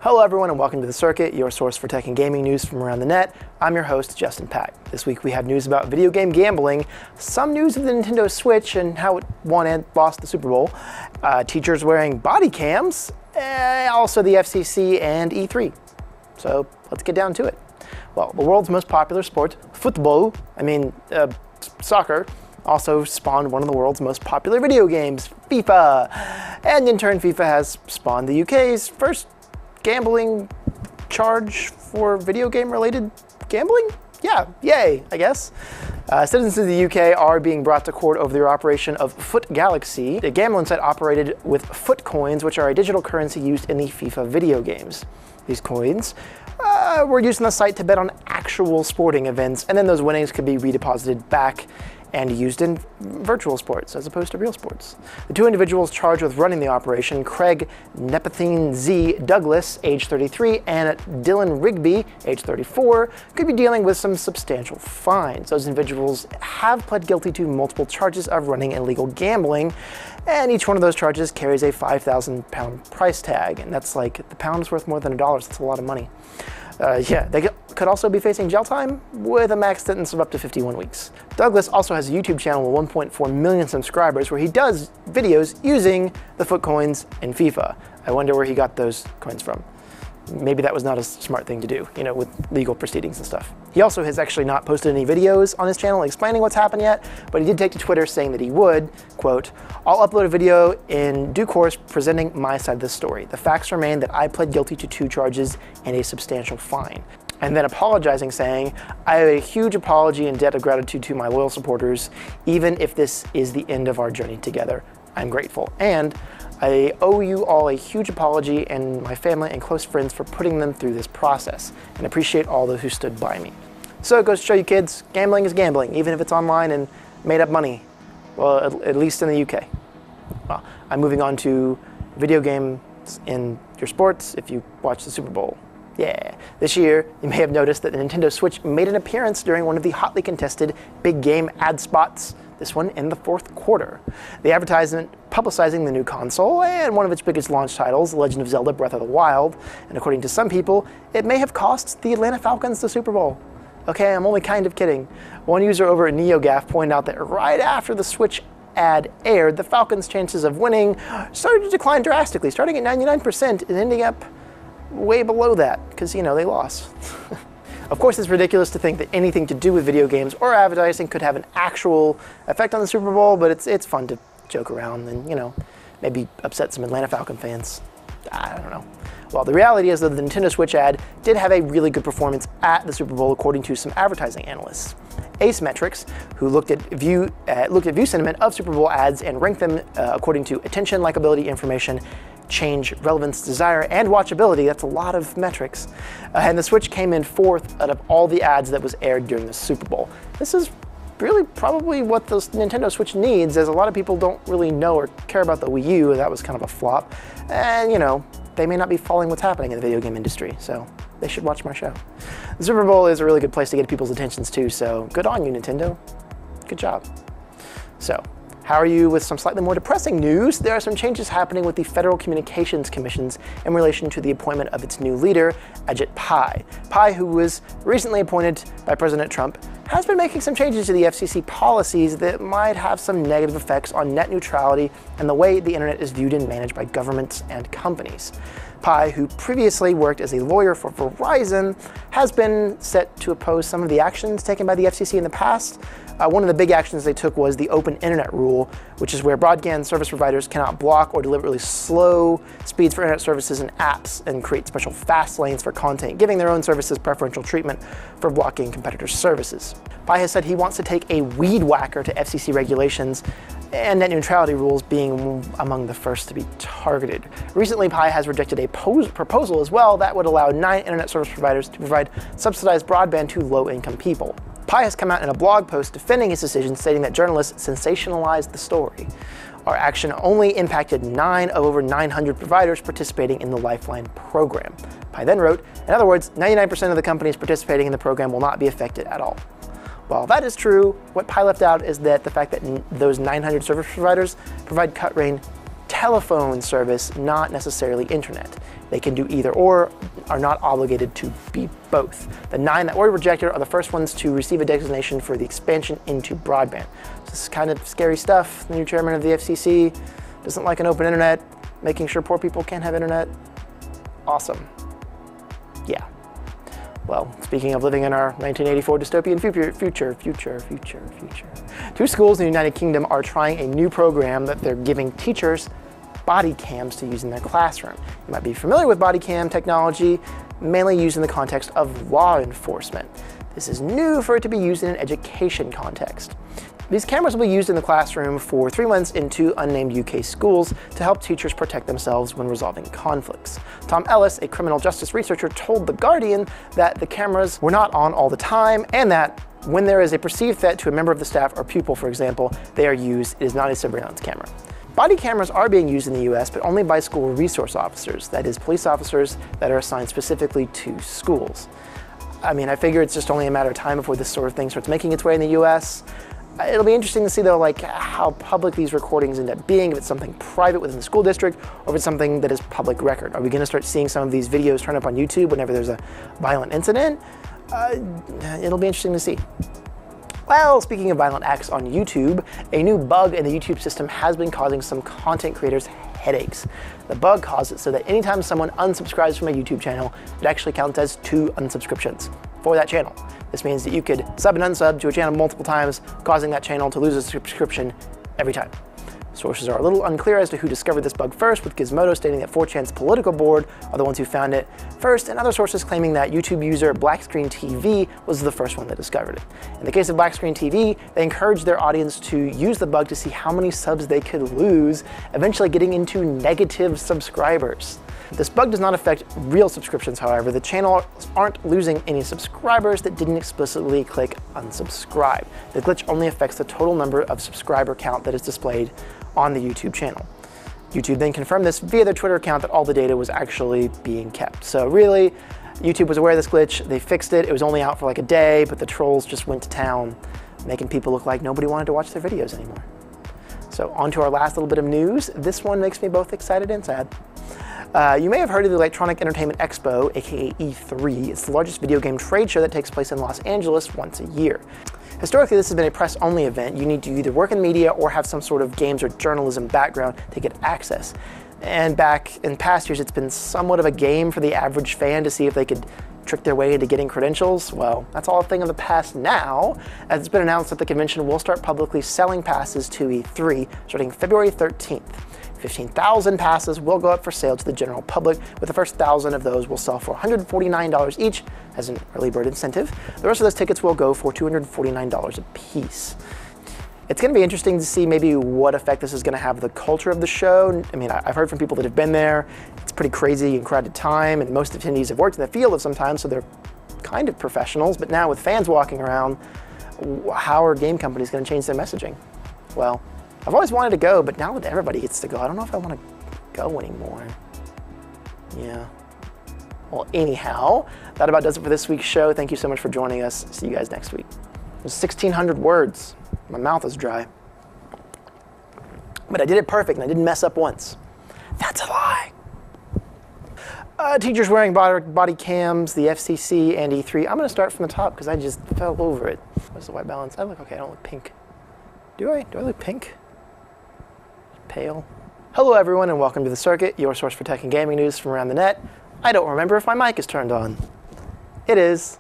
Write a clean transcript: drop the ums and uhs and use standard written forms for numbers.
Hello everyone and welcome to The Circuit, your source for tech and gaming news from around the net. I'm your host, Justin Pack. This week we have news about video game gambling, some news of the Nintendo Switch and how it won and lost the Super Bowl, teachers wearing body cams, also the FCC and E3. So let's get down to it. Well, the world's most popular sport, football, soccer, also spawned one of the world's most popular video games, FIFA. And in turn, FIFA has spawned the UK's first gambling charge for video game related gambling? Yeah, yay, I guess. Citizens of the UK are being brought to court over their operation of Foot Galaxy, a gambling site operated with foot coins, which are a digital currency used in the FIFA video games. These coins were used on the site to bet on actual sporting events, and then those winnings could be redeposited back and used in virtual sports as opposed to real sports. The two individuals charged with running the operation, Craig Nepenthe Z. Douglas, age 33, and Dylan Rigby, age 34, could be dealing with some substantial fines. Those individuals have pled guilty to multiple charges of running illegal gambling, and each one of those charges carries a £5,000 price tag, and that's like, the pound is worth more than $1, that's a lot of money. They could also be facing jail time with a max sentence of up to 51 weeks. Douglas also has a YouTube channel with 1.4 million subscribers where he does videos using the foot coins in FIFA. I wonder where he got those coins from. Maybe that was not a smart thing to do, with legal proceedings and stuff. He also has actually not posted any videos on his channel explaining what's happened yet, but he did take to Twitter saying that he would, quote, "I'll upload a video in due course presenting my side of the story. The facts remain that I pled guilty to 2 charges and a substantial fine." And then apologizing, saying, "I have a huge apology and debt of gratitude to my loyal supporters. Even if this is the end of our journey together, I'm grateful. And I owe you all a huge apology and my family and close friends for putting them through this process, and appreciate all those who stood by me." So it goes to show you kids, gambling is gambling, even if it's online and made up money. Well, at least in the UK. Well, I'm moving on to video games in your sports if you watch the Super Bowl. Yeah. This year, you may have noticed that the Nintendo Switch made an appearance during one of the hotly contested big game ad spots, this one in the 4th quarter. The advertisement publicizing the new console and one of its biggest launch titles, The Legend of Zelda Breath of the Wild, and according to some people, it may have cost the Atlanta Falcons the Super Bowl. Okay, I'm only kind of kidding. One user over at NeoGaf pointed out that right after the Switch ad aired, the Falcons' chances of winning started to decline drastically, starting at 99% and ending up way below that, because, they lost. Of course, it's ridiculous to think that anything to do with video games or advertising could have an actual effect on the Super Bowl, but it's fun to joke around and, maybe upset some Atlanta Falcon fans. I don't know. Well, the reality is that the Nintendo Switch ad did have a really good performance at the Super Bowl, according to some advertising analysts. Ace Metrics, who looked at view sentiment of Super Bowl ads and ranked them according to attention, likability, information, change, relevance, desire, and watchability. That's a lot of metrics. And the Switch came in 4th out of all the ads that was aired during the Super Bowl. This is really probably what the Nintendo Switch needs, as a lot of people don't really know or care about the Wii U. That was kind of a flop. And, they may not be following what's happening in the video game industry, so they should watch my show. The Super Bowl is a really good place to get people's attentions too, so good on you, Nintendo. Good job. So, how are you with some slightly more depressing news? There are some changes happening with the Federal Communications Commissions in relation to the appointment of its new leader, Ajit Pai. Pai, who was recently appointed by President Trump, has been making some changes to the FCC policies that might have some negative effects on net neutrality and the way the internet is viewed and managed by governments and companies. Pai, who previously worked as a lawyer for Verizon, has been set to oppose some of the actions taken by the FCC in the past. One of the big actions they took was the Open Internet Rule, which is where broadband service providers cannot block or deliberately slow speeds for internet services and apps and create special fast lanes for content, giving their own services preferential treatment for blocking competitors' services. Pai has said he wants to take a weed whacker to FCC regulations, and net neutrality rules being among the first to be targeted. Recently, Pai has rejected a proposal as well that would allow 9 internet service providers to provide subsidized broadband to low-income people. Pai has come out in a blog post defending his decision, stating that journalists sensationalized the story. Our action only impacted 9 of over 900 providers participating in the Lifeline program. Pai then wrote, in other words, 99% of the companies participating in the program will not be affected at all. While that is true, what Pai left out is that the fact that those 900 service providers provide cut-rate telephone service, not necessarily internet. They can do either or, are not obligated to be both. The 9 that were rejected are the first ones to receive a designation for the expansion into broadband. So this is kind of scary stuff. The new chairman of the FCC doesn't like an open internet, making sure poor people can't have internet. Awesome. Yeah. Well, speaking of living in our 1984 dystopian future. 2 schools in the United Kingdom are trying a new program that they're giving teachers body cams to use in their classroom. You might be familiar with body cam technology, mainly used in the context of law enforcement. This is new for it to be used in an education context. These cameras will be used in the classroom for 3 months in 2 unnamed UK schools to help teachers protect themselves when resolving conflicts. Tom Ellis, a criminal justice researcher, told The Guardian that the cameras were not on all the time and that when there is a perceived threat to a member of the staff or pupil, for example, they are used. It is not a surveillance camera. Body cameras are being used in the US, but only by school resource officers, that is, police officers that are assigned specifically to schools. I mean, I figure it's just only a matter of time before this sort of thing starts making its way in the US. It'll be interesting to see, though, like how public these recordings end up being, if it's something private within the school district, or if it's something that is public record. Are we going to start seeing some of these videos turn up on YouTube whenever there's a violent incident? It'll be interesting to see. Well, speaking of violent acts on YouTube, a new bug in the YouTube system has been causing some content creators headaches. The bug caused it so that anytime someone unsubscribes from a YouTube channel, it actually counts as 2 unsubscriptions for that channel. This means that you could sub and unsub to a channel multiple times, causing that channel to lose a subscription every time. Sources are a little unclear as to who discovered this bug first, with Gizmodo stating that 4chan's political board are the ones who found it first, and other sources claiming that YouTube user Blackscreen TV was the first one that discovered it. In the case of Blackscreen TV, they encouraged their audience to use the bug to see how many subs they could lose, eventually getting into negative subscribers. This bug does not affect real subscriptions, however. The channels aren't losing any subscribers that didn't explicitly click unsubscribe. The glitch only affects the total number of subscriber count that is displayed on the YouTube channel. YouTube then confirmed this via their Twitter account that all the data was actually being kept. So really, YouTube was aware of this glitch, they fixed it. It was only out for like a day, but the trolls just went to town, making people look like nobody wanted to watch their videos anymore. So on to our last little bit of news. This one makes me both excited and sad. You may have heard of the Electronic Entertainment Expo, aka E3. It's the largest video game trade show that takes place in Los Angeles once a year. Historically, this has been a press-only event. You need to either work in media or have some sort of games or journalism background to get access. And back in past years, it's been somewhat of a game for the average fan to see if they could trick their way into getting credentials. Well, that's all a thing of the past now, as it's been announced that the convention will start publicly selling passes to E3 starting February 13th. 15,000 passes will go up for sale to the general public, with the first 1,000 of those will sell for $149 each as an early bird incentive. The rest of those tickets will go for $249 a piece. It's going to be interesting to see maybe what effect this is going to have on the culture of the show. I mean, I've heard from people that have been there. It's pretty crazy and crowded time, and most attendees have worked in the field of some time, so they're kind of professionals. But now with fans walking around, how are game companies going to change their messaging? Well, I've always wanted to go, but now that everybody gets to go, I don't know if I want to go anymore. Yeah. Well, anyhow, that about does it for this week's show. Thank you so much for joining us. See you guys next week. It was 1,600 words. My mouth is dry. But I did it perfect, and I didn't mess up once. That's a lie. Teachers wearing body cams, the FCC, and E3. I'm going to start from the top because I just fell over it. What's the white balance? I look okay. I don't look pink. Do I? Do I look pink? Pale. Hello everyone and welcome to The Circuit, your source for tech and gaming news from around the net. I don't remember if my mic is turned on. It is.